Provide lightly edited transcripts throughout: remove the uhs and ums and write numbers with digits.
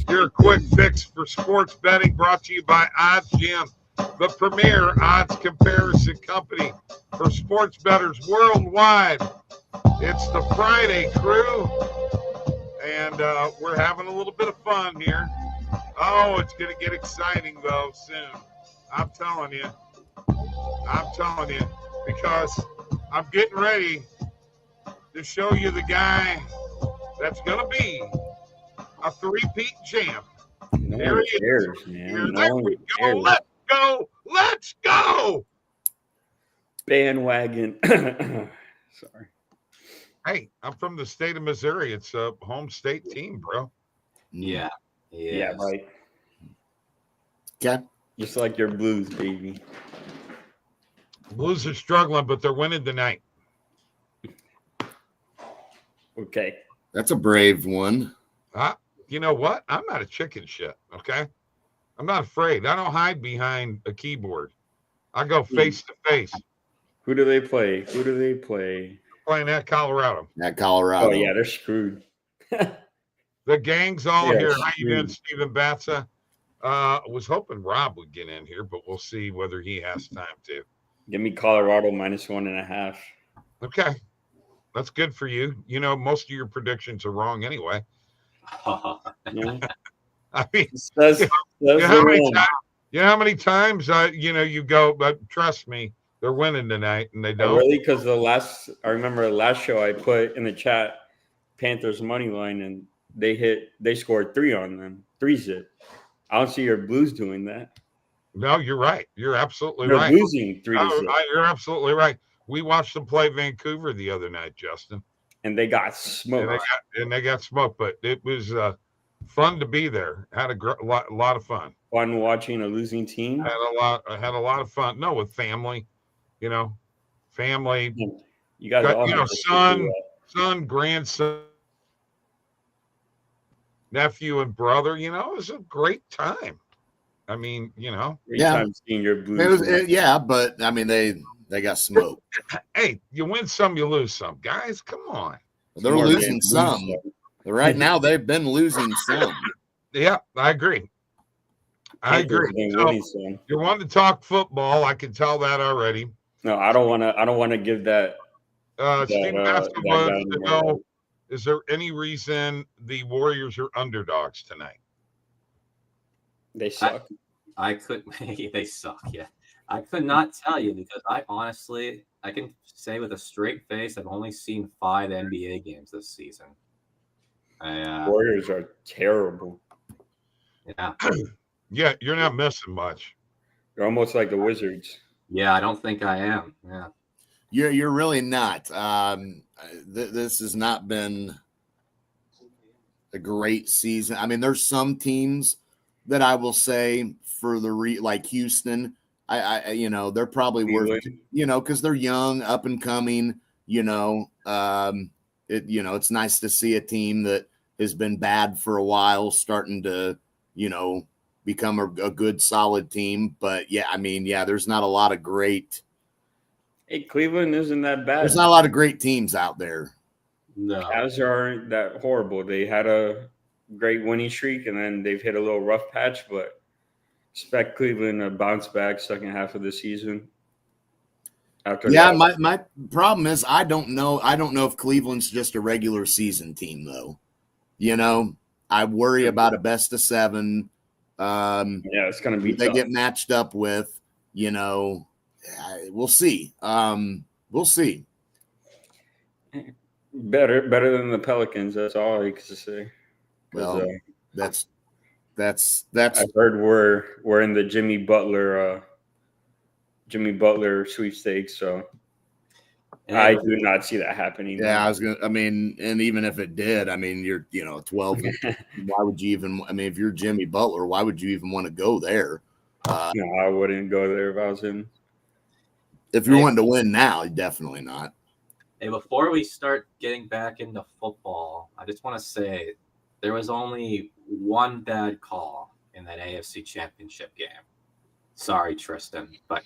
Your quick fix for sports betting brought to you by OddsJam, the premier odds comparison company for sports bettors worldwide. It's the Friday crew, and we're having a little bit of fun here. Oh, it's going to get exciting, though, soon. I'm telling you, because I'm getting ready to show you the guy that's going to be a three-peat champ. No one cares, man. There we go. Let's go. Bandwagon. Sorry. Hey, I'm from the state of Missouri. It's a home state team, bro. Yeah. Yeah, right. Okay. Just like your Blues, baby. Blues are struggling, but they're winning tonight. Okay. That's a brave one. You know what? I'm not a chicken shit, okay? I'm not afraid. I don't hide behind a keyboard. I go face to face. Who do they play? Playing at Colorado. At Colorado. Oh, yeah, they're screwed. The gang's all Yeah, here. How you doing, Stephen Batza? Was hoping Rob would get in here, but we'll see whether he has time to. Give me Colorado -1.5. Okay. That's good for you. You know, most of your predictions are wrong anyway. Yeah. I mean, That's you know how many times you go, but trust me, they're winning tonight, and they don't. Really? Because I remember the last show I put in the chat Panthers money line, and they scored 3 on them. 3-zip. I don't see your Blues doing that. No, you're right. You're absolutely They're right. losing 3-0. You're absolutely right. We watched them play Vancouver the other night, Justin. And they got smoked. And they got smoked, but it was fun to be there. Had a lot of fun. Fun watching a losing team. Had a lot of fun. No, with family, family. You got son, grandson, nephew, and brother. It was a great time. I mean, great time seeing your Blues. But I mean they got smoked. Hey, you win some, you lose some. Guys, come on. They're losing some. Right now, they've been losing some. Yeah, I agree. So, you want to talk football? I can tell that already. No, I don't want to give that. Steve Baskin wants to know: is there any reason the Warriors are underdogs tonight? They suck. They suck. Yeah. I could not tell you because I can say with a straight face, I've only seen 5 NBA games this season. Warriors are terrible. Yeah. Yeah, you're not missing much. You're almost like the Wizards. Yeah, I don't think I am. Yeah. You're really not. This has not been a great season. I mean, there's some teams that I will say for like Houston. They're probably worth, because they're young, up and coming, it's nice to see a team that has been bad for a while starting to, become a good, solid team. But there's not a lot of great. Hey, Cleveland isn't that bad. There's not a lot of great teams out there. No. Cavs aren't that horrible. They had a great winning streak, and then they've hit a little rough patch, but expect Cleveland to bounce back second half of the season. My problem is I don't know if Cleveland's just a regular season team though. I worry about a best of 7. It's going to be they tough. Get matched up with. We'll see. We'll see. Better than the Pelicans. That's all I can say. Well, that's. I've heard we're in the Jimmy Butler sweepstakes, so I do not see that happening. Yeah, and even if it did, you're 12. Why would you even? If you're Jimmy Butler, why would you even want to go there? No, I wouldn't go there if I was him. If you're wanting to win now, definitely not. Hey, before we start getting back into football, I just want to say there was only one bad call in that AFC Championship game. Sorry, Tristan, but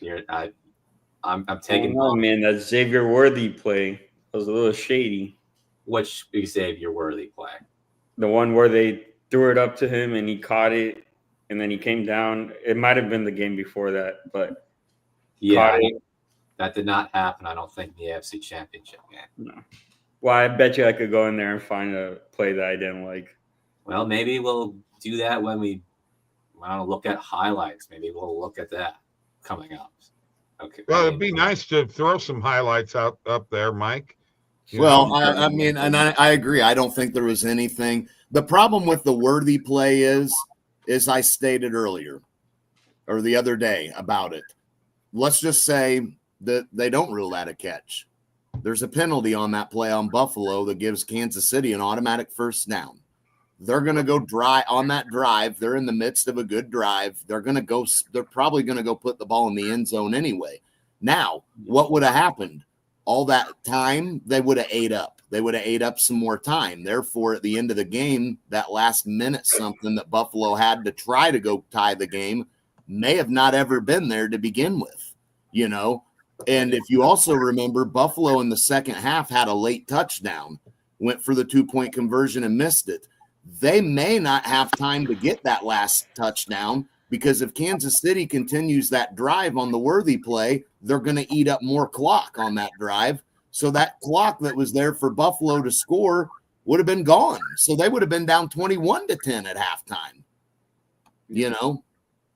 I'm taking. Oh man, that Xavier Worthy play was a little shady. Which Xavier Worthy play? The one where they threw it up to him and he caught it, and then he came down. It might have been the game before that, but Yeah, caught it. that did not happen, I don't think, in the AFC Championship game. No. Well, I bet you I could go in there and find a play that I didn't like. Well, maybe we'll do that when we look at highlights. Maybe we'll look at that coming up. Okay. Well, it'd be nice to throw some highlights up there, Mike. Well, I mean, and I agree. I don't think there was anything. The problem with the worthy play is I stated earlier or the other day about it. Let's just say that they don't rule that a catch. There's a penalty on that play on Buffalo that gives Kansas City an automatic first down. They're going to go dry on that drive. They're in the midst of a good drive. They're probably going to go put the ball in the end zone anyway. Now, what would have happened? All that time, they would have ate up. They would have ate up some more time. Therefore, at the end of the game, that last minute something that Buffalo had to try to go tie the game may have not ever been there to begin with, And if you also remember, Buffalo in the second half had a late touchdown, went for the 2-point conversion and missed it. They may not have time to get that last touchdown because if Kansas City continues that drive on the worthy play, they're going to eat up more clock on that drive. So that clock that was there for Buffalo to score would have been gone. So they would have been down 21-10 at halftime.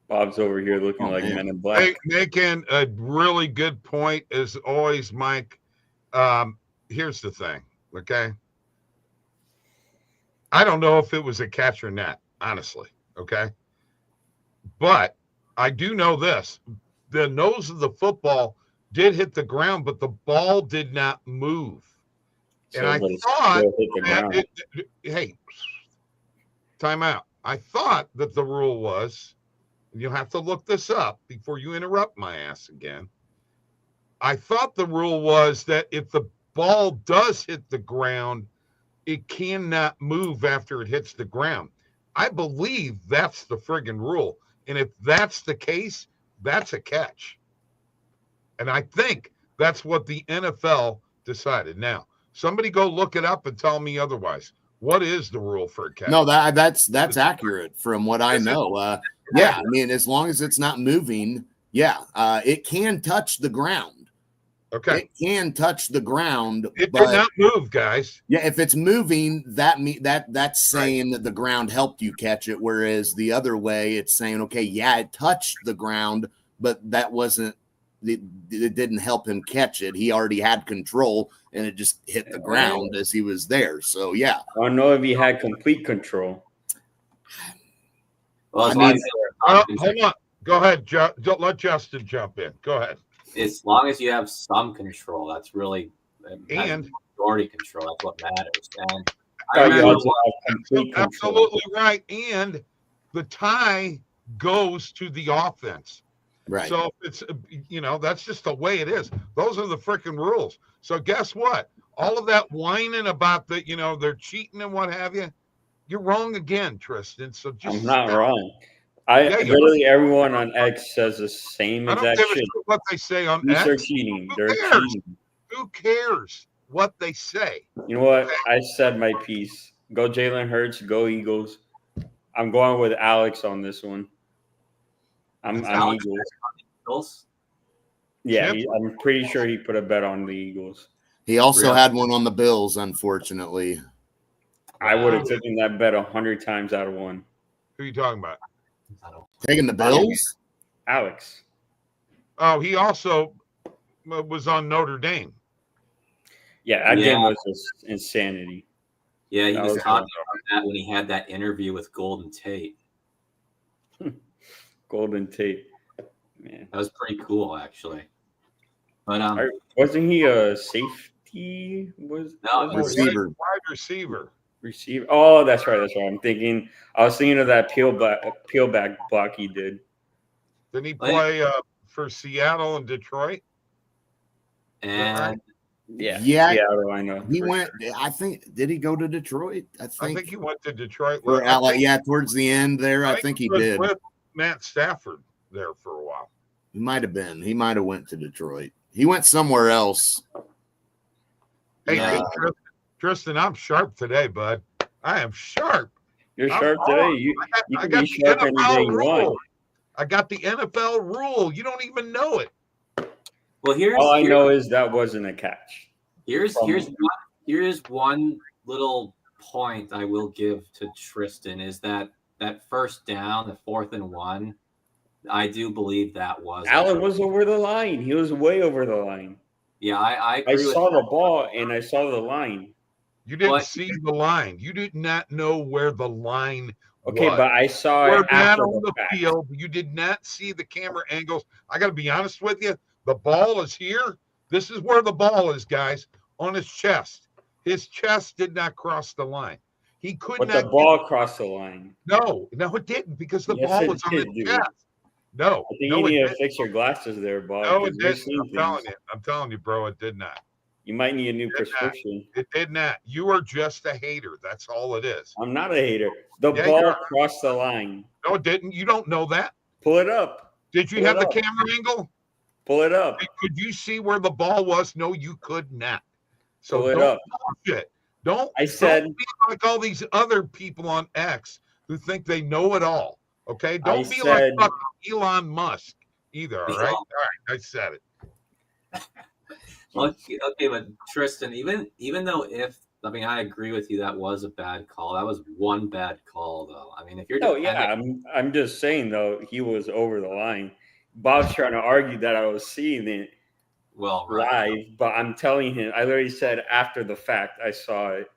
Bob's over here looking like Men in Black. Making a really good point as always, Mike. Here's the thing, okay? I don't know if it was a catch or not, honestly, okay? But I do know this. The nose of the football did hit the ground, but the ball did not move. And I thought, hey, time out. I thought that the rule was, you'll have to look this up before you interrupt my ass again. I thought the rule was that if the ball does hit the ground, it cannot move after it hits the ground. I believe that's the friggin' rule. And if that's the case, that's a catch. And I think that's what the NFL decided. Now, somebody go look it up and tell me otherwise. What is the rule for a catch? No, that's accurate from what I know. Yeah, I mean, as long as it's not moving, it can touch the ground. Okay. It can touch the ground. It did not move, guys. Yeah, if it's moving, that's saying that the ground helped you catch it. Whereas the other way, it's saying, okay, yeah, it touched the ground, but that wasn't. It didn't help him catch it. He already had control, and it just hit the ground as he was there. So yeah, I don't know if he had complete control. Well, hold on. Go ahead, let Justin jump in. Go ahead. As long as you have some control, that's really majority control. That's what matters. And I remember absolutely right. And the tie goes to the offense. Right. So it's that's just the way it is. Those are the freaking rules. So guess what? All of that whining about that, they're cheating and what have you. You're wrong again, Tristan. So just I'm not wrong. Literally everyone on X says the same exact shit. What they say on X. They're cheating. Who cares what they say? You know what? I said my piece. Go Jalen Hurts. Go Eagles. I'm going with Alex on this one. I'm Eagles. Yeah, I'm pretty sure he put a bet on the Eagles. He also had one on the Bills, unfortunately. I would have taken that bet 100 times out of 1. Who are you talking about? Taking the Bills? Alex. Oh, he also was on Notre Dame. Yeah, that game was just insanity. Yeah, he was talking about that when he had that interview with Golden Tate. Golden Tate. Man. That was pretty cool, actually. But wasn't he a safety? Receiver. Wide receiver. Receiver. Oh, that's right. I was thinking of that peel back block he did. Didn't he play for Seattle and Detroit? And Seattle, I know. He went. I think. Did he go to Detroit? I think he went to Detroit. Towards the end there, I think he did. With Matt Stafford there for a while. He might have been. He might have went to Detroit. He went somewhere else. Hey, Tristan, I'm sharp today, bud. I am sharp. You're I'm sharp wrong. today. You I can got be the sharp any day NFL you want. rule. I got the NFL rule. You don't even know it. Well, All I know is that wasn't a catch. Here's one little point I will give to Tristan is that first down, the 4th and 1, I do believe that was Allen was over the line. He was way over the line. Yeah, I agree I with saw that. the ball and I saw the line. You didn't But- see the line. You did not know where the line Okay, was. but I saw We're it not after on the fact. field. You did not see the camera angles. I got to be honest with you. The ball is here. This is where the ball is, guys, on his chest. His chest did not cross the line. He could But not. the ball crossed the line. No, it didn't because the Yes, ball it was on did, his dude. chest. No, I think no, you it need to didn't. fix your glasses there, Bob. No, 'cause it you're didn't. seeing I'm telling you, bro, it did not. You might need a new It did prescription. It did not. You are just a hater. That's all it is. I'm not a hater. The Yeah, ball you're- crossed the line. No, it didn't. You don't know that. Pull it up. Did you Pull have it the up. camera angle? Pull it up. Could you see where the ball was? No, you could not. So Pull it don't up. bullshit. Don't. I said- Don't be like all these other people on X who think they know it all. Okay. Don't be said- like fucking Elon Musk either. All right. All right. I said it. Okay, but Tristan, even though I agree with you, that was a bad call. That was one bad call, though. I mean, if you're Oh yeah, I'm just saying though he was over the line. Bob's trying to argue that I was seeing it live, but I'm telling him I literally said after the fact I saw it.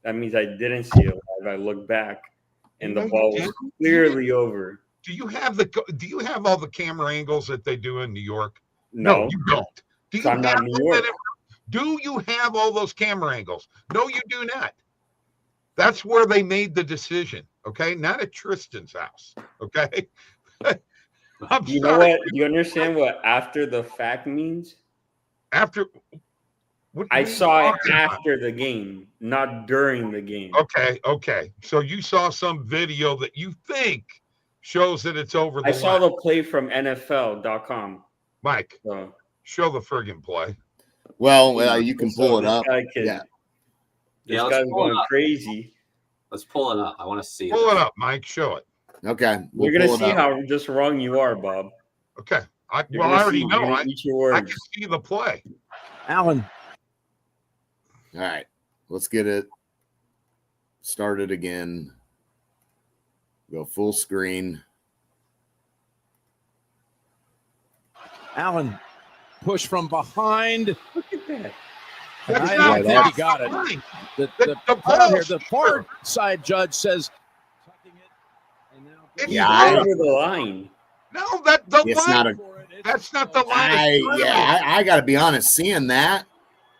That means I didn't see it live. I looked back and the ball was clearly over. Do you have all the camera angles that they do in New York? No, you don't. Do you I'm not in New York. Do you have all those camera angles? No, you do not. That's where they made the decision. Okay, not at Tristan's house. Okay. You know what? Do you understand what after the fact means? After I saw it after the game, not during the game. Okay. So you saw some video that you think shows that it's over the I line. saw the play from NFL.com. Mike, So, show the friggin' play. Well, you can pull it up. This let's guy's pull it going up. crazy. Let's pull it up. I want to see Pull it up, Mike. Show it. Okay. You're going to see how just wrong you are, Bob. Okay. I You're already gonna see- know. you're I gonna eat your can words. see the play. Allen. All right. Let's get it started again. Go full screen. Allen push from behind. Look at that. That's I not think he got it. fine. The The crowd here, ball's the far side judge says. It's Yeah, not- over the line. No, that the It's line. not a. That's not the line. I got to be honest. Seeing that,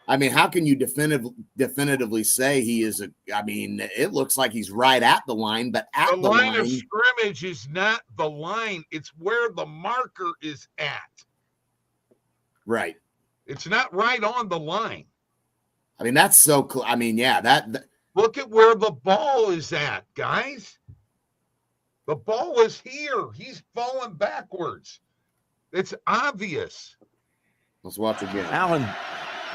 I mean, how can you definitively say he is a? I mean, it looks like he's right at the line, but at The the line line, of scrimmage is not the line. It's where the marker is at. right? It's not right on the line. I mean, that's so. I mean, yeah, that Look at where the ball is at, guys. The ball is here. He's falling backwards. It's obvious. let's watch again. Allen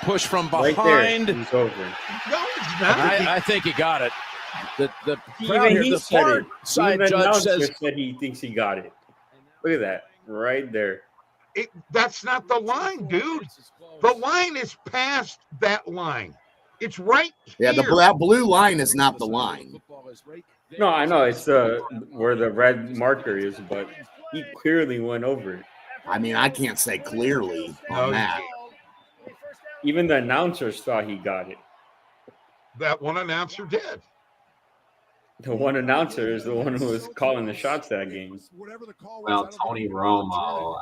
push from Right behind. there. He's over. No, it's not. I think he got it. The crowd Even here, he the said far it. side Even the judge announcer says. said he thinks he got it. Look at that. Right there. That's not the line, dude. The line is past that line. It's right Yeah, here. that blue line is not the line. No, I know it's where the red marker is, but he clearly went over it. I mean, I can't say clearly No, on you that. Even the announcers thought he got it. That one announcer did. The one announcer is the one who was calling the shots that game. Well, Tony Romo.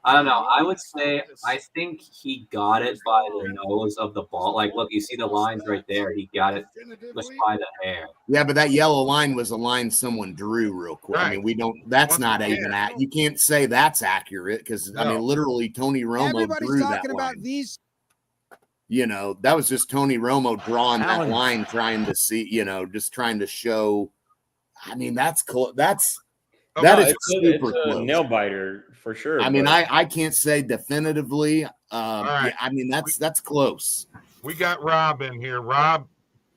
I don't know. I would say I think he got it by the nose of the ball. Like, look, you see the lines right there. He got it just by the hair. Yeah, but that yellow line was a line someone drew real quick. I mean, we don't. That's not even that. You can't say that's accurate because I mean, literally, Tony Romo Everybody's drew talking that about line. these. You know, that was just Tony Romo drawing that Allen. line, trying to see. You know, just trying to show. I mean, that's cool. That No, is it's super a close. nail biter for sure. I mean, but I can't say definitively. right. Yeah, I mean, that's close. We got Rob in here. Rob,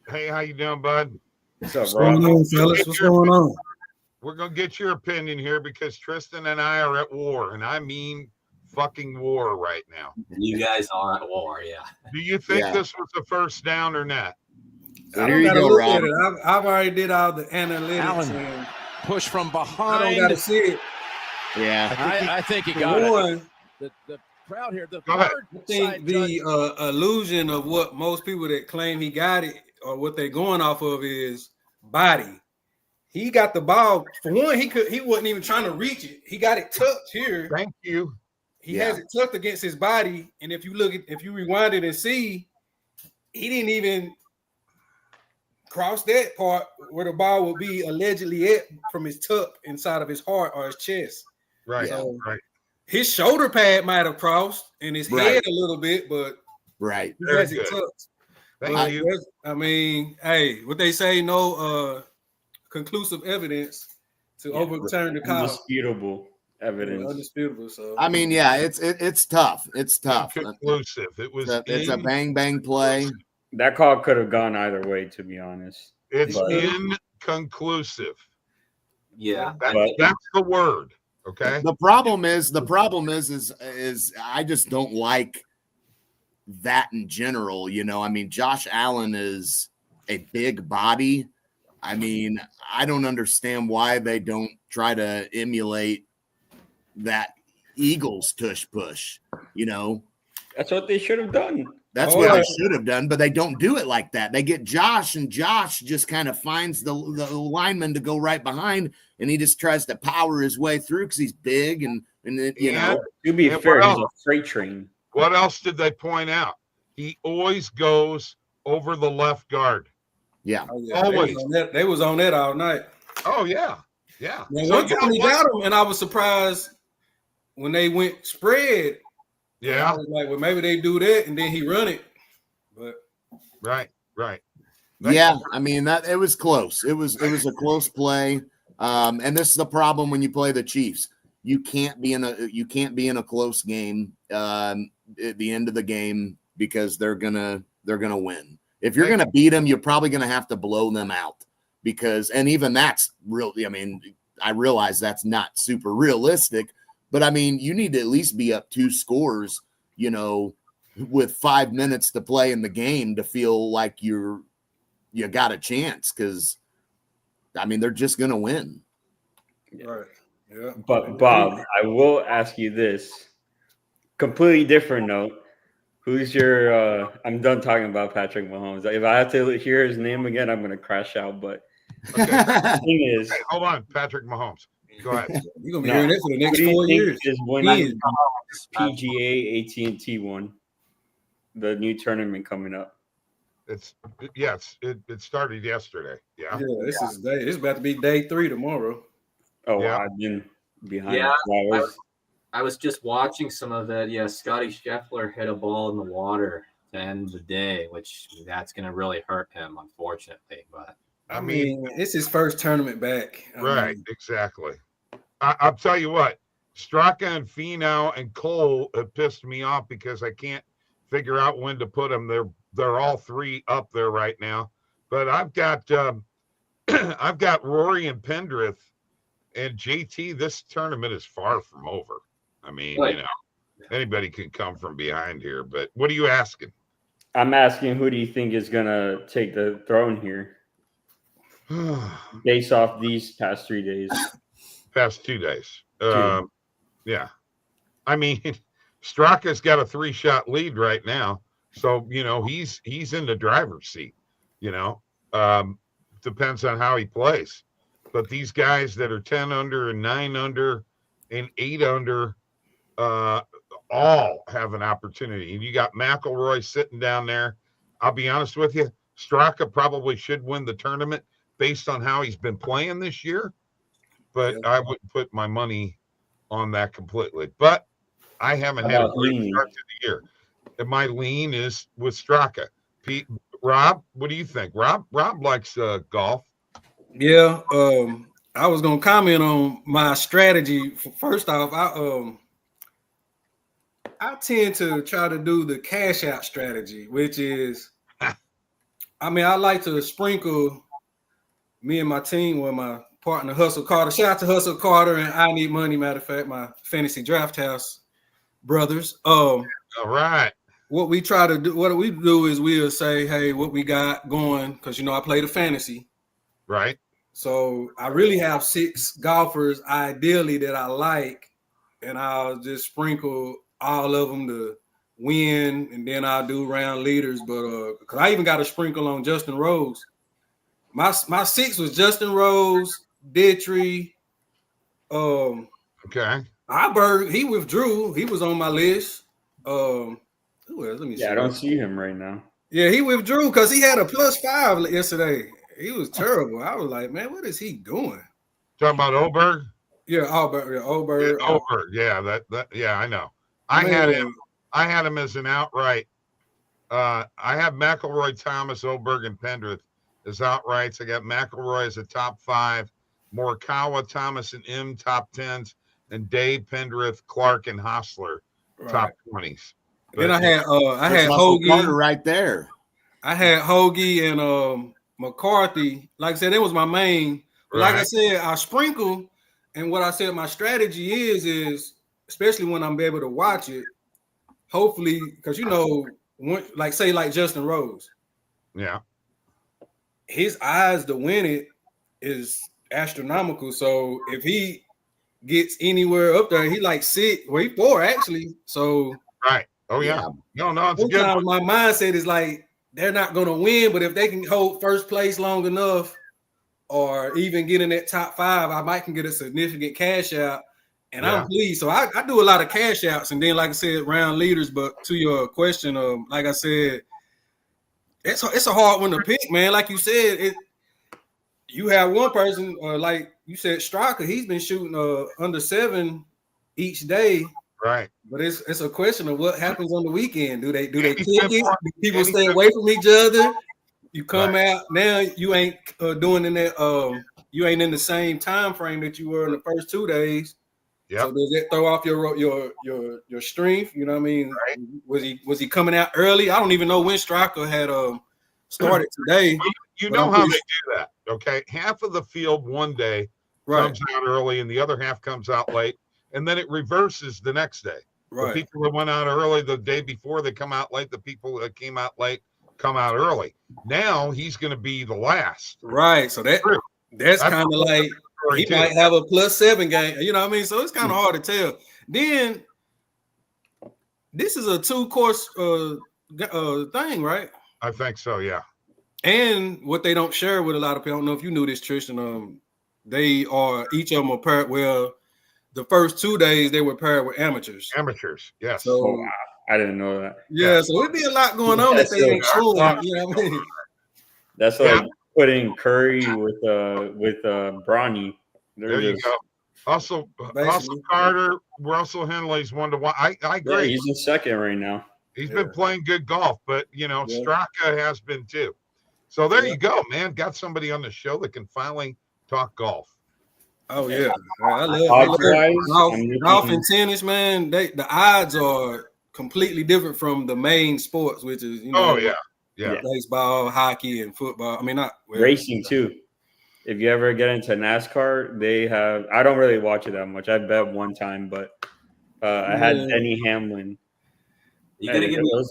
hey, how you doing, bud? What's up, What's going Rob? on, fellas? What's going on? We're going to get your opinion here because Tristan and I are at war, and I mean fucking war right now. You guys are at war, yeah. Do you think Yeah. this was a first down or not? So I here don't you gotta go, look Rob. at it. I've already did all the analytics. Allen. And Push from I don't behind. gotta see it. Yeah. I think he For got it. one, The crowd here, the Go ahead. hard I think side the judge. illusion of what most people that claim he got it or what they're going off of is body. He got the ball. For one, he wasn't even trying to reach it. He got it tucked here. Thank you. He has it tucked against his body. And if you rewind it and see, he didn't even cross that part where the ball would be allegedly at from his tuck inside of his heart or his chest. Right, So, right. his shoulder pad might have crossed and his Right. head a little bit, but Right. he Very has it good. tucked. Thank But you. I mean, hey, what they say, no conclusive evidence to overturn the call. Undisputable evidence. Undisputable. So I mean, yeah, it's tough. It's tough. Inconclusive. It was. It's a bang bang play. That call could have gone either way, to be honest. It's But- inconclusive. Yeah. That's the word. Okay. The problem is I just don't like that in general. You know, I mean, Josh Allen is a big body. I mean, I don't understand why they don't try to emulate that Eagles tush push. You know, That's what they should have done. that's what they should have done, but they don't do it like that. They get Josh, and Josh just kind of finds the lineman to go right behind, and he just tries to power his way through because he's big and you know. To be And fair, what he's a else? freight train. What else did they point out? He always goes over the left guard. Yeah. Oh, Always. They was on that all night. Oh yeah, yeah. Now, So one you time know he what? got him, and I was surprised when they went spread. I Yeah, was like, well, maybe they do that, and then he run it. But right. Yeah, I mean that it was close. It was a close play. And this is the problem when you play the Chiefs. You can't be in a close game at the end of the game because they're gonna win. If you're gonna beat them, you're probably gonna have to blow them out and even that's really. I mean, I realize that's not super realistic, but I mean, you need to at least be up 2 scores, you know, with 5 minutes to play in the game to feel like you got a chance because, I mean, they're just going to win. right, yeah. But Bob, I will ask you this. Completely different note. Who's your I'm done talking about Patrick Mahomes. If I have to hear his name again, I'm gonna crash out. But the thing is, Hey, hold on, Patrick Mahomes. Go ahead. You're gonna be No. hearing that for the who next do you 4 think years. is winning PGA AT&T one? The new tournament coming up. It started yesterday. Yeah. Yeah, this is day. It's about to be day 3 tomorrow. Oh, Yeah. I've been behind. Yeah, flowers. I was just watching some of it. Yeah, Scotty Scheffler hit a ball in the water to end the day, which that's going to really hurt him, unfortunately. But I mean, it's his first tournament back. I Right, mean, exactly. I'll tell you what, Straka and Finau and Cole have pissed me off because I can't figure out when to put them. They're all 3 up there right now. But I've got I've got Rory and Pendrith and JT. This tournament is far from over. I mean, Right. you know, anybody can come from behind here. But what are you asking? I'm asking, who do you think is gonna take the throne here, based off these past 3 days? Past 2 days. days. Yeah. I mean, Straka's got a 3-shot lead right now. So, you know, he's in the driver's seat, you know. Depends on how he plays. But these guys that are 10 under and 9 under and 8 under all have an opportunity. And you got McIlroy sitting down there. I'll be honest with you, Straka probably should win the tournament based on how he's been playing this year. But I wouldn't put my money on that completely. But I haven't had a great start to the year. And my lean is with Straka. Rob, what do you think? Rob likes golf. yeah. I was gonna comment on my strategy. First off, I tend to try to do the cash out strategy, which is, I mean, I like to sprinkle me and my team, well, my partner Hustle Carter. Shout out to Hustle Carter and I Need Money. Matter of fact, my fantasy draft house brothers. All right. What we do is we'll say, hey, what we got going, because I play the fantasy. Right. So I really have 6 golfers ideally that I like, and I'll just sprinkle all of them to win, and then I'll do round leaders. But because I even got a sprinkle on Justin Rose. My 6 was Justin Rose, Ditry, Okay. Iberg. He withdrew. He was on my list. Who else? Let me see. Yeah, I don't see him right now. Yeah, he withdrew because he had a +5 yesterday. He was terrible. I was like, man, what is he doing? Talking about Oberg? Yeah, Oberg. Yeah, Oberg. Yeah, yeah, I know. I had him as an outright. I have McElroy, Thomas, Oberg, and Pendrith as outrights. I got McElroy as a top 5, Morikawa, Thomas, and M top 10s, and Dave, Pendrith, Clark, and Hostler top 20s. Then I had Hoagie right there. I had Hoagie and McCarthy. Like I said, that was my main. But like I said, I sprinkle, and what I said my strategy is especially when I'm able to watch it. Hopefully, because like Justin Rose. Yeah. His odds to win it is astronomical. So if he gets anywhere up there, he like 6, well, he 4 actually. So right. Oh yeah. No, it's good. My mindset is like they're not gonna win, but if they can hold first place long enough, or even get in that top 5, I might can get a significant cash out. And I'm pleased. So I do a lot of cash outs, and then like I said, round leaders. But to your question, like I said, it's a hard one to pick, man. Like you said, you have one person, like you said, Straka. He's been shooting under 7 each day, right? But it's a question of what happens on the weekend. Do they kick it? Do people stay away from each other? You come out now, you ain't doing in that. You ain't in the same time frame that you were in the first 2 days. Yeah. So does that throw off your strength? You know what I mean? Right. Was he coming out early? I don't even know when Straka had started today. You know how they do that, okay? Half of the field one day comes out early, and the other half comes out late, and then it reverses the next day. Right. The people that went out early the day before, they come out late. The people that came out late come out early. Now he's going to be the last. Right. So that's kind of like he might have a +7 game. You know what I mean? So it's kind of hard to tell. Then this is a 2-course thing, right? I think so, yeah. And what they don't share with a lot of people, I don't know if you knew this, Tristan. They are each of them are paired. Well, the first 2 days they were paired with amateurs. Amateurs, yes. So I didn't know that. Yeah, so it'd be a lot going on that they ain't showing. You know what I mean? That's like putting Curry with Bronny. There you go. Also Carter, Russell Henley's 1-1. I agree. Yeah, he's in second right now. He's been playing good golf, but Straka has been too. So there you go, man. Got somebody on the show that can finally talk golf. Oh yeah, I love golf and tennis, man. The odds are completely different from the main sports, which is baseball, hockey, and football. I mean, not racing too. If you ever get into NASCAR, they have. I don't really watch it that much. I bet one time, but I had Denny Hamlin. You gotta give me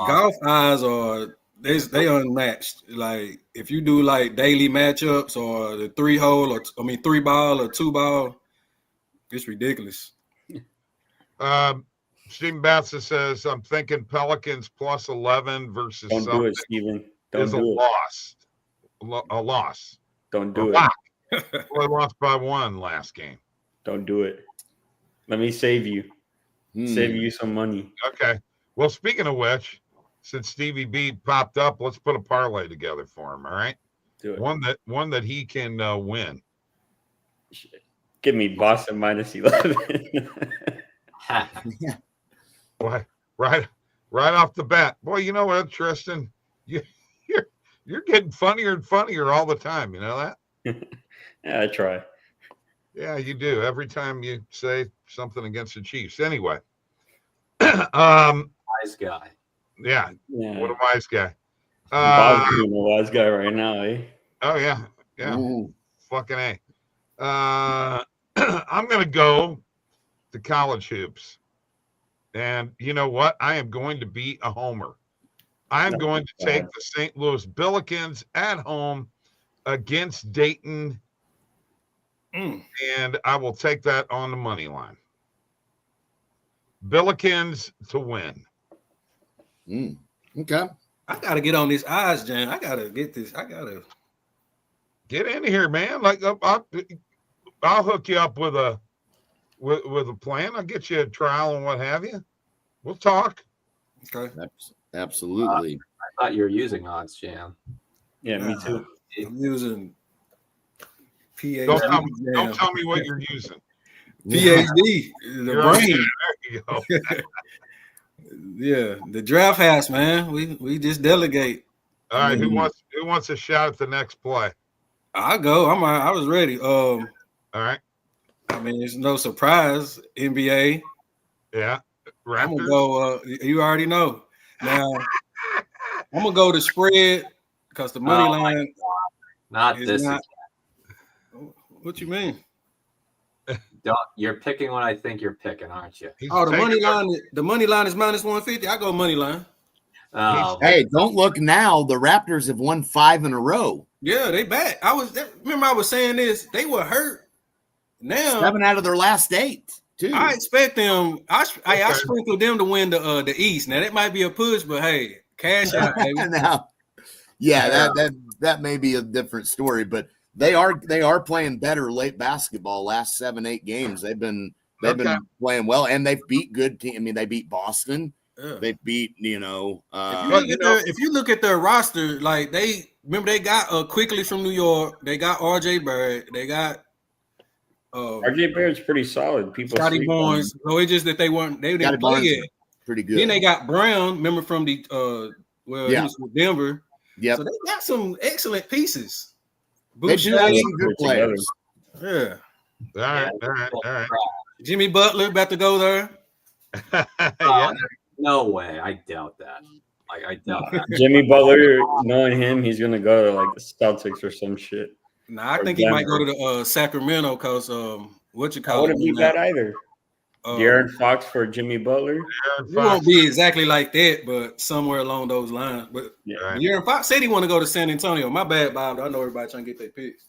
golf odds are they unmatched. Like if you do like daily matchups or the 3-hole or 3-ball or 2-ball, it's ridiculous. Stephen Batson says, I'm thinking Pelicans +11 versus Don't do it, Stephen. Don't do it. A loss. Don't do it. Well, lost by 1 last game. Don't do it. Let me save you. Save you some money. Okay. Well, speaking of which, since Stevie B popped up, let's put a parlay together for him. All right. Do it. One that he can win. Give me Boston -11. Boy, right off the bat. Boy, you know what, Tristan? You're getting funnier and funnier all the time. You know that? Yeah, I try. Yeah, you do. Every time you say something against the Chiefs. Anyway. Wise guy. Yeah. What a wise guy. Bob's being a wise guy right now, eh? Oh, yeah. Yeah. Ooh. Fucking A. I'm going to go to college hoops. And you know what? I am going to be a homer. I'm going to take the St. Louis Billikens at home against Dayton. And I will take that on the money line. Billikens to win. Okay. I gotta get on this OddsJam. I gotta get this. I gotta get in here, man. Like I'll hook you up with a plan. I'll get you a trial and what have you. We'll talk. Okay. Absolutely. I thought you were using OddsJam. Yeah, me too. I'm using PhD. Don't tell me what you're using. PhD, the brain. There you go. Yeah, the draft house, man. We just delegate. All right, who wants a shot at the next play? I'll go. I was ready. All right. I mean, it's no surprise. NBA. Yeah. Raptors. I'm gonna go. You already know. Now I'm gonna go to spread because the money line. Not this. What you mean? You're picking what I think you're picking, aren't you? The money line. The money line is minus 150. I go money line. Hey, don't look now. The Raptors have won 5 in a row. Yeah, they back. Remember I was saying this. They were hurt. Now 7 out of their last 8. Too. I expect them. I sprinkled them to win the East. Now that might be a push, but hey, cash out, baby. Now, that may be a different story, but they are playing better late basketball. Last 7-8 games, they've been playing well, and they've beat good team. I mean, they beat Boston. Yeah. They beat if you look at their roster, like they got Quickly from New York. They got RJ Barrett. They got. RJ Barrett's pretty solid. People Scotty Barnes. So it's just that they didn't play it. Pretty good. Then they got Brown, remember from the he was with Denver. Yeah. So they got some excellent pieces. They do have some good players. Yeah. All right. Jimmy Butler about to go there. Yeah. No way. I doubt that. I doubt that. Jimmy Butler, knowing him, he's gonna go to like the Celtics or some shit. Nah, I think he might go to the Sacramento because I wouldn't be bad either. De'Aaron Fox for Jimmy Butler. It won't be exactly like that, but somewhere along those lines. But De'Aaron Fox said he want to go to San Antonio. My bad, Bob. I know everybody trying to get their picks.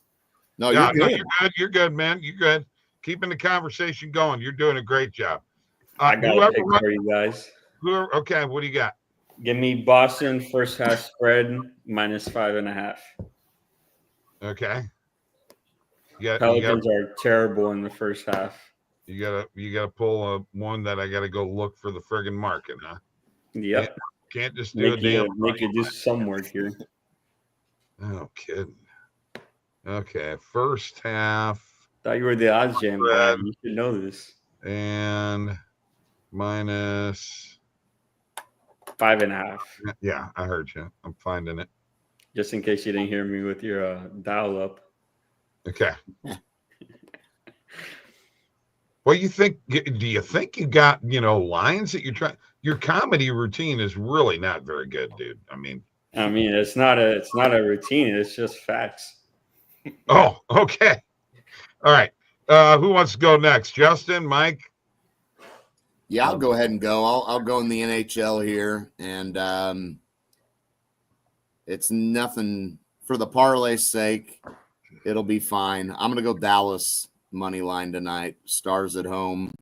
No, you're good. You're good. You're good, man. You're good. Keeping the conversation going. You're doing a great job. I got a pick for you guys. Okay, what do you got? Give me Boston first half spread minus 5.5. Okay. Pelicans are terrible in the first half. You gotta pull one that I gotta go look for the friggin' market, huh? Yep. Can't just do make you do some work here. Oh, kidding. Okay, first half. Thought you were the OddsJam guy. You should know this. And minus 5.5. Yeah, I heard you. I'm finding it. Just in case you didn't hear me with your dial up. Okay. Well, do you think you got, lines that you're trying? Your comedy routine is really not very good, dude. I mean, it's not a routine. It's just facts. Oh, okay. All right. Who wants to go next? Justin, Mike? Yeah, I'll go ahead and go. I'll go in the NHL here, and it's nothing for the parlay's sake. It'll be fine. I'm gonna go Dallas money line tonight. Stars at home.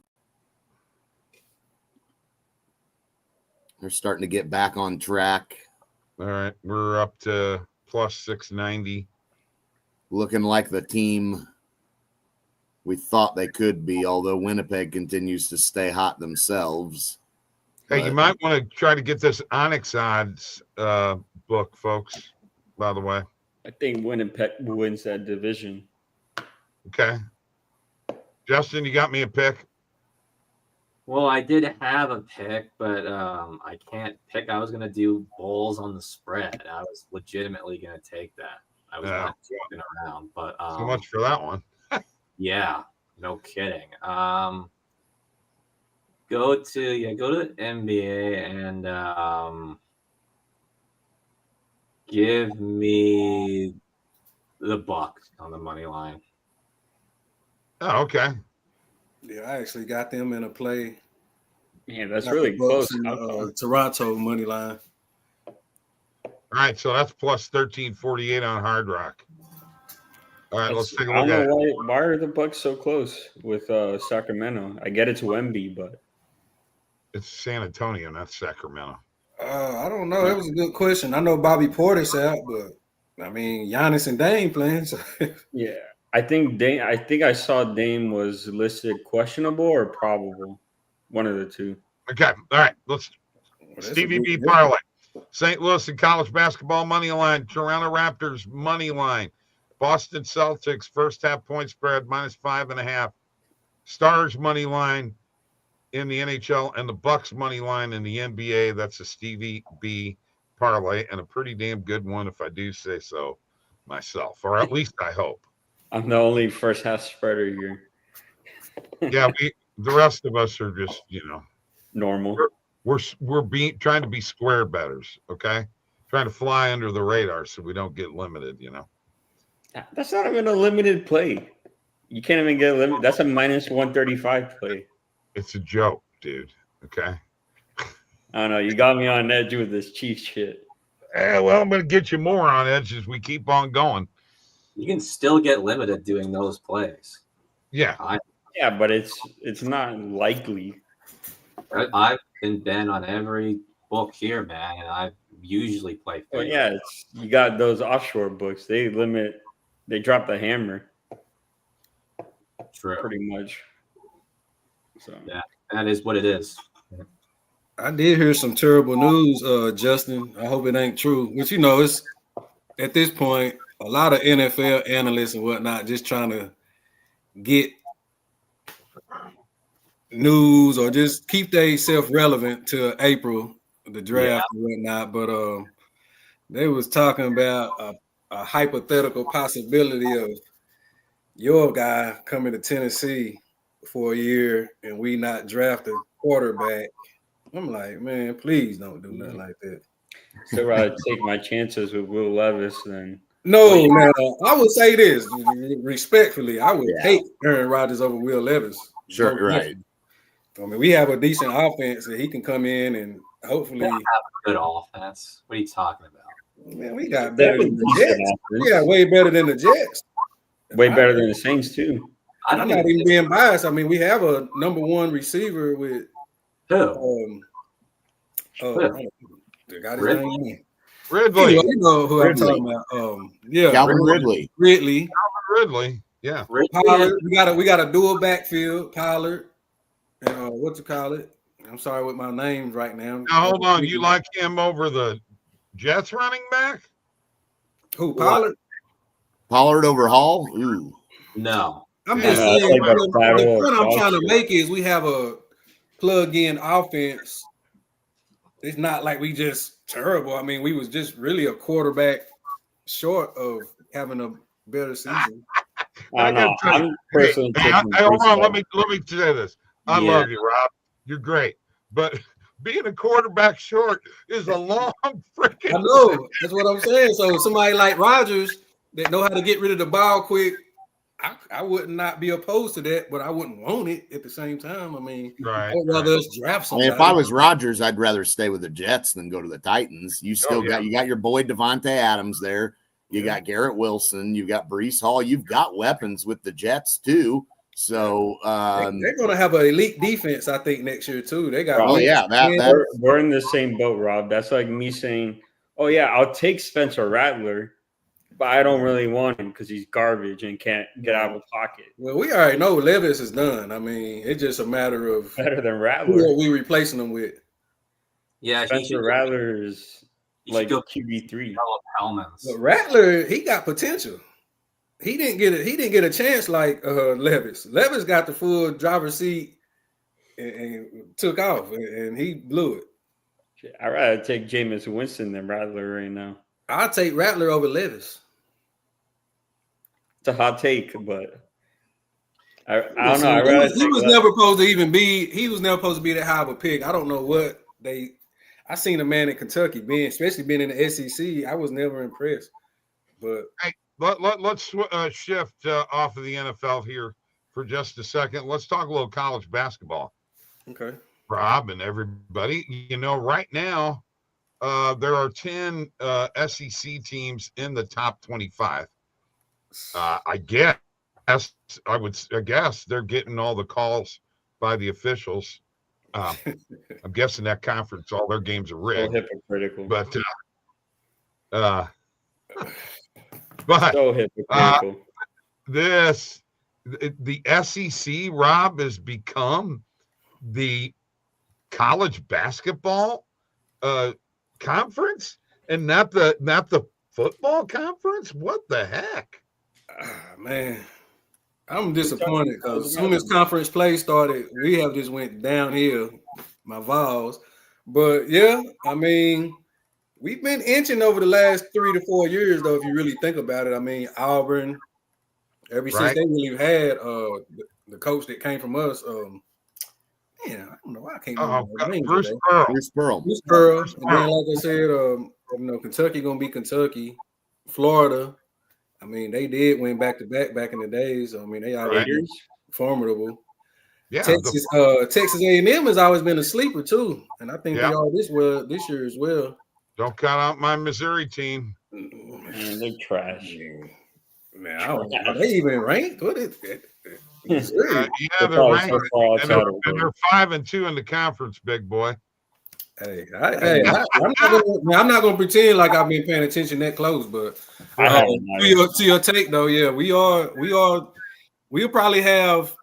They're starting to get back on track. All right, we're up to plus 690. Looking like the team we thought they could be, although Winnipeg continues to stay hot themselves. Hey, you might want to try to get this Onyx odds book, folks, by the way. I think Winnipeg wins that division. Okay. Justin, you got me a pick? Well, I did have a pick, but I can't pick. I was going to do Bulls on the spread. I was legitimately going to take that. I was not joking around, but so much for that one. Yeah, no kidding. Go to the NBA and give me The Bucks on the money line. Oh, okay. Yeah, I actually got them in a play. Man, that's Got really the Bucks close. in, Toronto money line. All right, so that's plus 1348 on Hard Rock. All right, let's take a I look don't at know it. why are the Bucks so close with Sacramento? I get it's Wemby, but It's San Antonio, not Sacramento. I don't know. That was a good question. I know Bobby Portis out, but I mean Giannis and Dame playing. So. yeah, I think I saw Dame was listed questionable or probable, one of the two. Okay, all right, let's Stevie B parlay. St. Louis and college basketball money line, Toronto Raptors money line, Boston Celtics first half point spread minus 5.5, Stars money line in the NHL, and the Bucks money line in the NBA. That's a Stevie B parlay, and a pretty damn good one if I do say so myself, or at least I hope. I'm the only first half spreader here. Yeah, the rest of us are just Normal. We're trying to be square bettors, okay? Trying to fly under the radar so we don't get limited, That's not even a limited play. You can't even get a limit. That's a minus 135 play. It's a joke, dude. Okay. I don't know. You got me on edge with this Chiefs shit. Well, I'm going to get you more on edge as we keep on going. You can still get limited doing those plays. Yeah. Yeah, but it's not likely. I've been on every book here, man, and I usually play. Well, yeah, you got those offshore books. They drop the hammer. True. Pretty much. So yeah, that is what it is. I did hear some terrible news, Justin. I hope it ain't true. But it's at this point a lot of NFL analysts and whatnot just trying to get news or just keep themselves relevant to April, the draft and whatnot. But they was talking about a hypothetical possibility of your guy coming to Tennessee for a year and we not draft a quarterback. I'm like, man, please don't do nothing like that. Still rather take my chances with Will Levis than No. I would say this respectfully. I would take Aaron Rodgers over Will Levis. Sure, right. I mean, we have a decent offense that he can come in and hopefully have a good offense. What are you talking about? Man, we got better than the Jets. We got way better than the Jets. Way better than the Saints too. I'm not even being biased. I mean, we have a number one receiver with who? The guy name. Ridley. You know who I'm talking about. Calvin Ridley. Ridley. Yeah. Pollard. We got a dual backfield. Pollard. And what you call it? I'm sorry with my names right now. Now hold on. You like him over the Jets running back? Who, Pollard? Pollard over Hall? Ooh. No. I'm just saying the point I'm trying to make is we have a plug-in offense. It's not like we just terrible. I mean, we was just really a quarterback short of having a better season. I'm personally hold on. Let me say this. I love you, Rob. You're great. But being a quarterback short is a long freaking. I know. That's what I'm saying. So somebody like Rodgers that know how to get rid of the ball quick, I would not be opposed to that, but I wouldn't want it at the same time. I mean, right, I'd rather us draft somebody. If I was Rodgers, I'd rather stay with the Jets than go to the Titans. You still got your boy Devontae Adams there. You got Garrett Wilson. You got Breece Hall. You've got weapons with the Jets too. So they're going to have an elite defense, I think, next year too. They got. We're in the same boat, Rob. That's like me saying, "Oh yeah, I'll take Spencer Rattler." But I don't really want him because he's garbage and can't get out of the pocket. Well, we already know Levis is done. I mean, it's just a matter of better than Rattler. Who are we replacing him with? Yeah, Spencer Rattler is like QB3. But Rattler, he got potential. He didn't get a chance like Levis. Levis got the full driver's seat and took off, and he blew it. I'd rather take Jameis Winston than Rattler right now. I'll take Rattler over Levis. It's a hot take, but I don't know. He was never supposed to even be. He was never supposed to be that high of a pick. I don't know what they. I seen a man in Kentucky especially being in the SEC. I was never impressed. But Let's shift off of the NFL here for just a second. Let's talk a little college basketball. Okay. Rob and everybody, right now there are 10 SEC teams in the top 25. I guess they're getting all the calls by the officials. I'm guessing that conference, all their games are rigged. So hypocritical. But so hypocritical. The SEC, Rob, has become the college basketball conference and not the football conference. What the heck? Man, I'm disappointed because as soon as conference play started, we have just went downhill, my Vols. But yeah, I mean, we've been inching over the last 3 to 4 years, though, if you really think about it. I mean, Auburn, since they really had the coach that came from us, I don't know why I can't remember. Bruce Pearl. And then, like I said, Kentucky gonna be Kentucky, Florida. I mean, they did win back to back in the days. I mean, they are formidable. Yeah, Texas A&M has always been a sleeper too, and I think they are this year as well. Don't count out my Missouri team. Man, they're trash. Man, I don't know. Are they even ranked? What is it? They're ranked, and they're 5-2 in the conference, big boy. I'm not gonna pretend like I've been paying attention that close, but to your take though, yeah, we'll probably have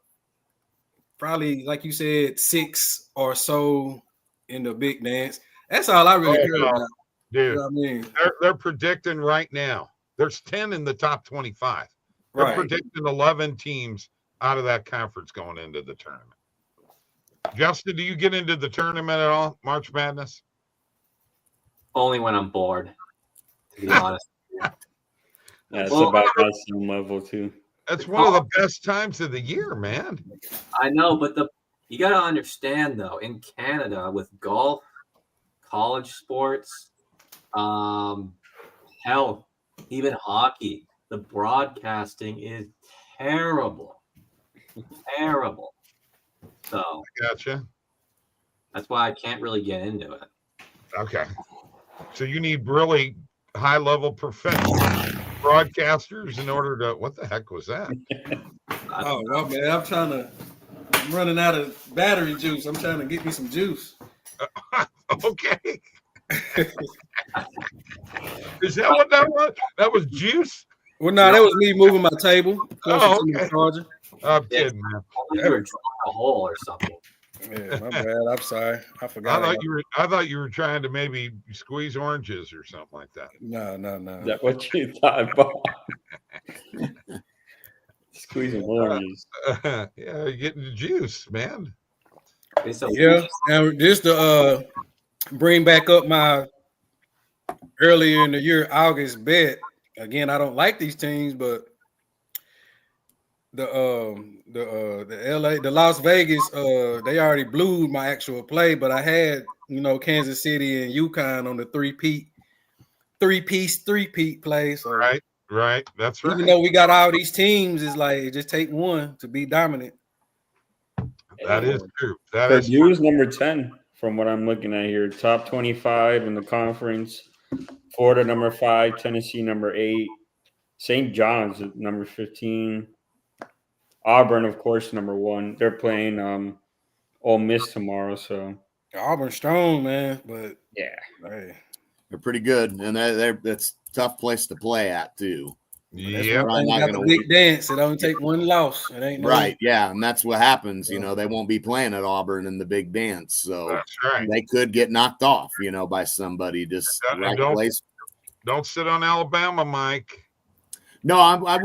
like you said 6 or so in the big dance. That's all I really care about. Dude, you know what I mean? They're predicting right now. There's 10 in the top 25. They're predicting 11 teams out of that conference going into the tournament. Justin, do you get into the tournament at all, March Madness? Only when I'm bored, to be honest. Yeah, it's about that same level too. That's one of the best times of the year, man. I know, but you got to understand though, in Canada with golf, college sports, hell, even hockey, the broadcasting is terrible. Terrible. So I gotcha. That's why I can't really get into it. Okay. So you need really high-level professional broadcasters in order to. What the heck was that? Oh well, man, I'm running out of battery juice. I'm trying to get me some juice. Okay. Is that what that was? That was juice? Well, no, that was me moving my table. Oh, okay. I'm kidding, man. You were drawing a hole or something. Yeah, my bad. I'm sorry. I forgot. I thought you were trying to maybe squeeze oranges or something like that. No. Is that what you thought, Bob? Squeezing oranges. Yeah, you're getting the juice, man. Yeah. And just to bring back up my earlier in the year August bet. Again, I don't like these teams, but the Las Vegas, they already blew my actual play, but I had Kansas City and UConn on the three-peat play. So right, that's right. Even though we got all these teams, it's like just take one to be dominant. That is true. Purdue is number 10 from what I'm looking at here. Top 25 in the conference. Florida number 5, Tennessee number 8, St. John's number 15. Auburn, of course, number 1. They're playing Ole Miss tomorrow, so Auburn's strong, man. But yeah, they're pretty good, and that's a tough place to play at too. Yeah, got the big dance. It only take one loss. It ain't right. Yeah, and that's what happens. They won't be playing at Auburn in the big dance, so that's right. They could get knocked off, by somebody. Just right place. Don't sit on Alabama, Mike. No, I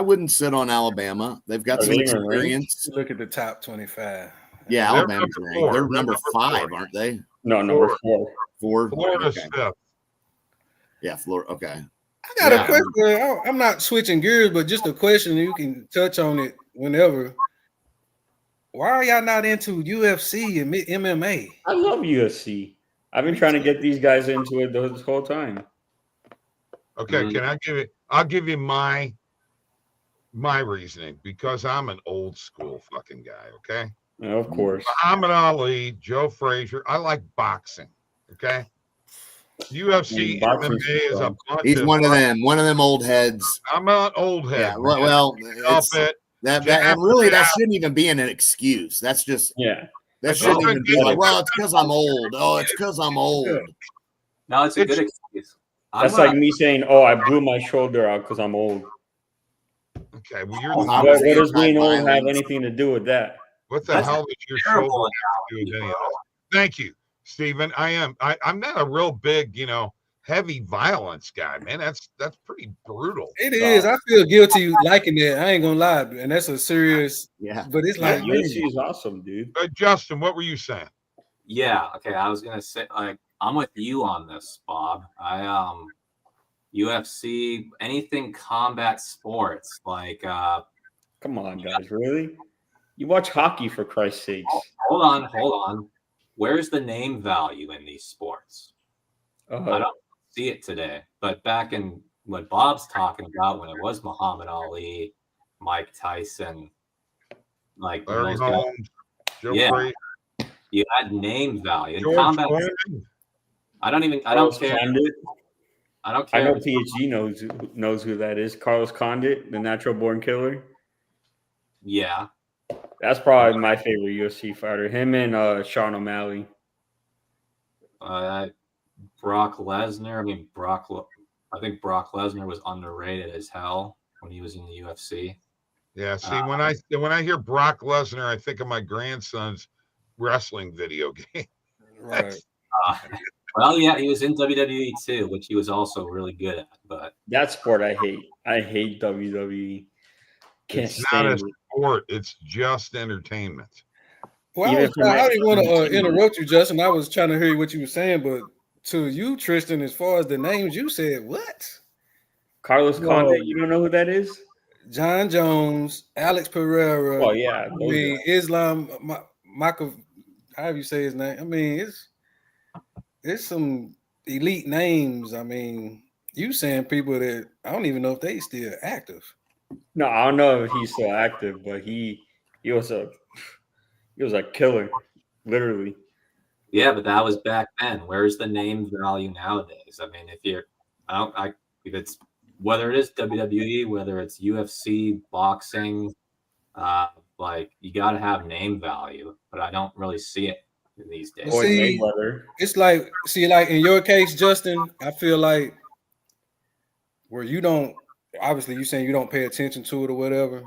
wouldn't sit on Alabama. They've got some experience. Look at the top 25. Yeah, Alabama's ranked. They're number 5, aren't they? No, number 4. Florida's 5th. Yeah, Florida. Okay. I got a question. I'm not switching gears, but just a question. You can touch on it whenever. Why are y'all not into UFC and MMA? I love UFC. I've been trying to get these guys into it this whole time. Okay, can I give it? I'll give you my reasoning because I'm an old school fucking guy. Okay. Yeah, of course. Muhammad Ali, Joe Frazier. I like boxing. Okay. UFC, Boxing's MMA is a fun. bunch He's of one of them old heads. I'm an old head. Yeah, man. well, Stop it's, it. that Jab, and really that jab. shouldn't even be an excuse. That's just Yeah. that shouldn't Well, even be like, well, it's because I'm old. Oh, it's because I'm old. No, it's a good excuse. That's like me saying, "Oh, I blew my shoulder out because I'm old." Okay, well, you're I What was does being old have anti-violence. anything to do with that? what the That's hell does your terrible shoulder have to do with any of that? Thank you, Stephen. I'm not a real big, heavy violence guy, man. That's pretty brutal. It is. I feel guilty liking that. I ain't gonna lie, and that's a serious. Yeah. But it's Like like, UFC is awesome, dude. Justin, what were you saying? Yeah, okay. I was gonna say, like, I'm with you on this, Bob. UFC, anything combat sports, like Come on, guys, really? You watch hockey for Christ's sakes. hold on. Where's the name value in these sports? I don't see it today. But back in what Bob's talking about when it was Muhammad Ali, Mike Tyson, like when Larry those guys, Holmes, Joe Yeah. Frazier, you had name value. In George combat, Foreman. I don't Carlos care. Condit. I don't I care. know if it's- PhD knows who that is. Carlos Condit, the natural born killer. Yeah. That's probably my favorite UFC fighter. Him and Sean O'Malley. Brock Lesnar. I think Brock Lesnar was underrated as hell when he was in the UFC. Yeah, see, when I hear Brock Lesnar, I think of my grandson's wrestling video game. right. Well, yeah, he was in WWE too, which he was also really good at. But That sport I hate. I hate WWE. Can't It's not a stand it. sport; it's just entertainment. Well, Even I didn't want to from- interrupt you, Justin. I was trying to hear what you were saying, but to you, Tristan, as far as the names you said, what? Carlos No. Condit, you don't know who that is? John Jones, Alex Pereira. Oh yeah, I mean, Islam, Michael, however you say his name. I mean, it's some elite names. I mean, you saying people that I don't even know if they still active. No, I don't know if he's still active, but he was a killer, literally. yeah, but that was back then. Where's the name value nowadays? I mean, if it's whether it is WWE, whether it's UFC, boxing, like you got to have name value, but I don't really see it these days. Or See, Mayweather. It's like, like in your case, Justin, I feel like where you don't, obviously you saying you don't pay attention to it or whatever.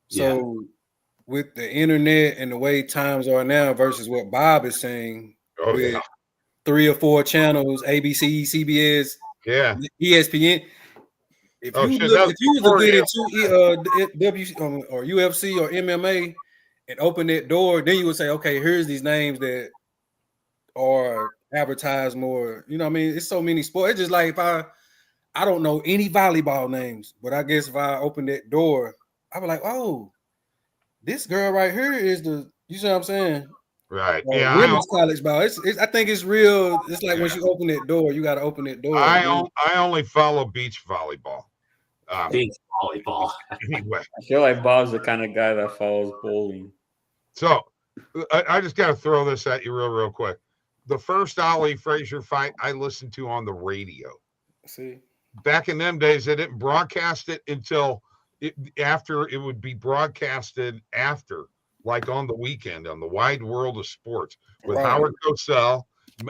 So with the internet and the way times are now versus what Bob is saying with 3 or 4 channels, ABC, CBS, ESPN. If you was to get into or UFC or MMA and open that door, then you would say, okay, here's these names that are advertised more. You know what I mean? It's so many sports. It's just like if I don't know any volleyball names, but I guess if I open that door, I'll be like, oh, this girl right here is you see what I'm saying? Right. Women's college ball. I think it's real. It's like once you open that door, you got to open that door. I only follow beach volleyball. Beach volleyball. Anyway, I feel like Bob's the kind of guy that follows bowling. so I just got to throw this at you real quick. The first Ali Frazier fight I listened to on the radio. See, back in them days, they didn't broadcast it until after it would be broadcasted after, like on the weekend on the Wide World of Sports with Howard Cosell.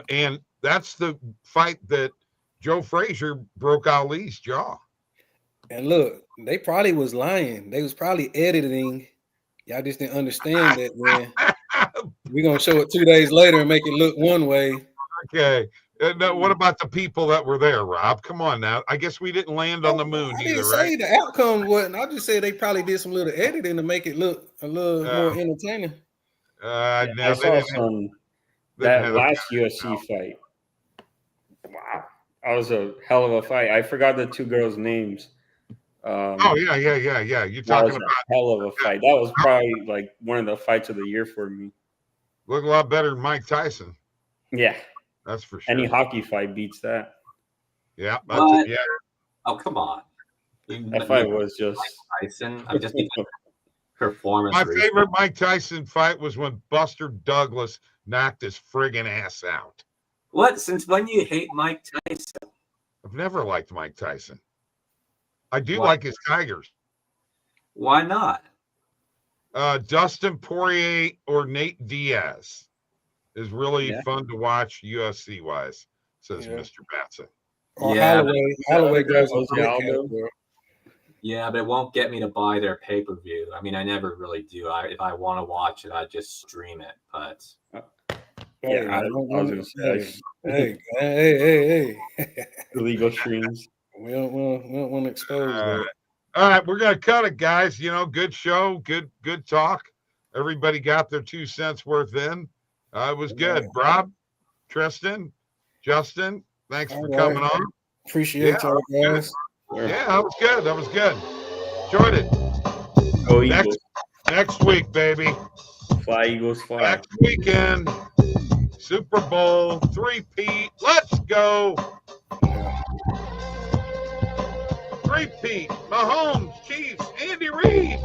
And that's the fight that Joe Frazier broke Ali's jaw. and look, they probably was lying. They was probably editing. Y'all just didn't understand that, man. We're going to show it 2 days later and make it look one way. Okay. Now, what about the people that were there, Rob? Come on now. I guess we didn't land on the moon I either, didn't right? say the outcome wasn't. I just said they probably did some little editing to make it look a little more entertaining. I saw that last UFC fight. Wow. That was a hell of a fight. I forgot the 2 girls' names. Yeah. You're talking about a hell of a fight. That was probably like one of the fights of the year for me. Look a lot better than Mike Tyson. Yeah. That's for sure. Any hockey fight beats that. Yeah. Oh, come on. That fight was just Tyson. I'm just performance. My favorite Mike Tyson fight was when Buster Douglas knocked his friggin' ass out. What? Since when you hate Mike Tyson? I've never liked Mike Tyson. I do Why? like his Tigers. Why not? Dustin Poirier or Nate Diaz is really fun to watch UFC wise, says Mr. Batson. Or Yeah, Holloway goes Jose with Aldo. Yeah, but it won't get me to buy their pay-per-view. I mean, I never really do. If I want to watch it, I just stream it. But yeah, I was gonna say hey. illegal streams. We don't want to expose that. All right, we're gonna cut it, guys. You know, good show, good talk. Everybody got their 2 cents worth in. It was good. Rob, Tristan, Justin, thanks for coming on. Appreciate y'all guys. Yeah, that was good. That was good. Enjoyed it. Go Eagles. Next week, baby. Fly Eagles fly. Next weekend, Super Bowl 3-peat. Let's go. 3-peat. Mahomes, Chiefs, Andy Reid.